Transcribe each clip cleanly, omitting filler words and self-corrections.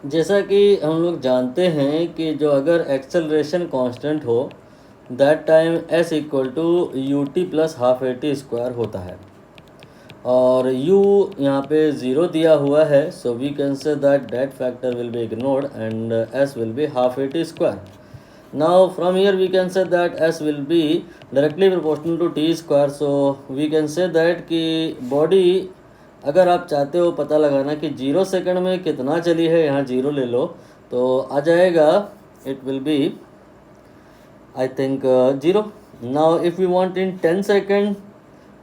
जैसा कि हम लोग जानते हैं कि जो अगर एक्सेलरेशन कांस्टेंट हो that time s equal to u t plus half a t square होता है, और u यहाँ पे 0 दिया हुआ है, so we can say that factor will be ignored and s will be half a t square. Now from here we can say that s will be directly proportional to t square. So we can say that कि body अगर आप चाहते हो पता लगाना कि 0 second में कितना चली है, यहाँ 0 ले लो तो आ जाएगा, it will be I think 0. Now if you want in 10 second,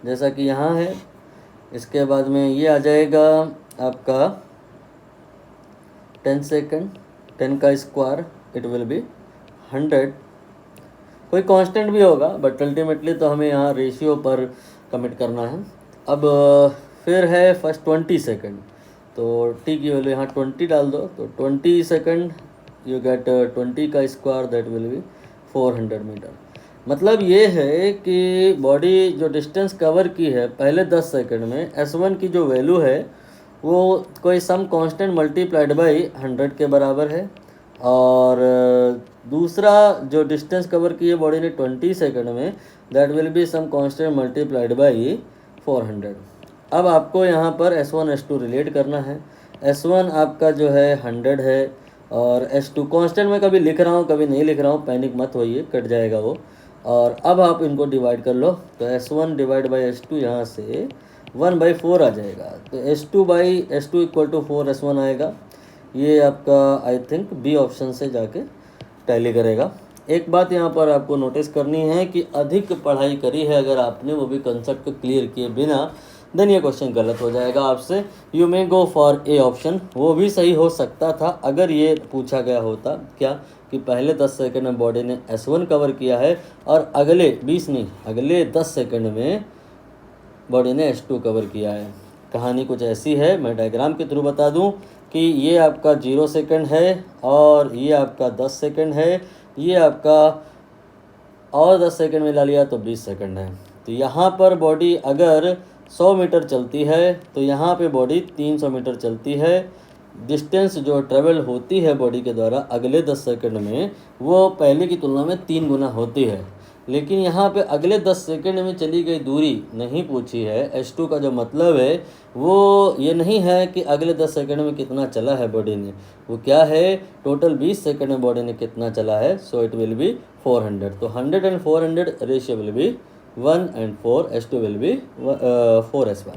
जैसा कि यहाँ है, इसके बाद में ये आ जाएगा आपका 10 सेकंड, 10 का स्क्वायर इट विल बी 100. कोई कांस्टेंट भी होगा बट अल्टीमेटली तो हमें यहाँ रेशियो पर कमिट करना है. अब फिर है फर्स्ट 20 सेकंड, तो टी की वैल्यू यहाँ 20 डाल दो, तो 20 सेकंड यू गेट 20 का square that will be 400 metre. मतलब ये है कि बॉडी जो डिस्टेंस कवर की है पहले 10 सेकंड में, S1 की जो वैल्यू है वो कोई सम कांस्टेंट मल्टीप्लाइड बाई 100 के बराबर है, और दूसरा जो डिस्टेंस कवर की है बॉडी ने 20 सेकंड में, that will be some constant multiplied by 400. अब आपको यहाँ पर S1 S2 रिलेट करना है. S1 आपका जो है 100 है, और S2 कांस्टेंट मैं कभी लिख रहा हूँ कभी नहीं लिख रहा हूँ, पैनिक मत होइए, कट जाएगा वो. और अब आप इनको डिवाइड कर लो, तो S1 डिवाइड बाई S2 यहाँ से 1/4 आ जाएगा, तो S2 इक्वल टू 4 S1 आएगा. ये आपका आई थिंक बी ऑप्शन से जाके टैली करेगा. एक बात यहाँ पर आपको नोटिस करनी है कि अधिक पढ़ाई करी है अगर आपने, वो भी कंसेप्ट को क्लियर किए बिना, देन ये क्वेश्चन गलत हो जाएगा आपसे. You may go for A option. वो भी सही हो सकता था अगर ये पूछा गया होता क्या कि पहले 10 सेकंड में बॉडी ने S1 कवर किया है और अगले 20 नहीं, अगले 10 सेकंड में बॉडी ने S2 कवर किया है. कहानी कुछ ऐसी है, मैं डायग्राम के थ्रू बता दूं कि ये आपका 0 सेकंड है, और ये आपका 10 सेकंड है, ये आपका और 10 सेकंड में ला लिया तो 20 सेकंड है. तो यहाँ पर बॉडी अगर 100 मीटर चलती है तो यहाँ पे बॉडी 300 मीटर चलती है. डिस्टेंस जो ट्रेवल होती है बॉडी के द्वारा अगले 10 सेकंड में वो पहले की तुलना में 3 गुना होती है. लेकिन यहाँ पे अगले 10 सेकंड में चली गई दूरी नहीं पूछी है. S2 का जो मतलब है वो ये नहीं है कि अगले 10 सेकंड में कितना चला है बॉडी ने, वो क्या है, टोटल 20 सेकंड में बॉडी ने कितना चला है. So it will be 400. तो 100 and 400 ratio will be 1 and 4, S2 will be 4 S1.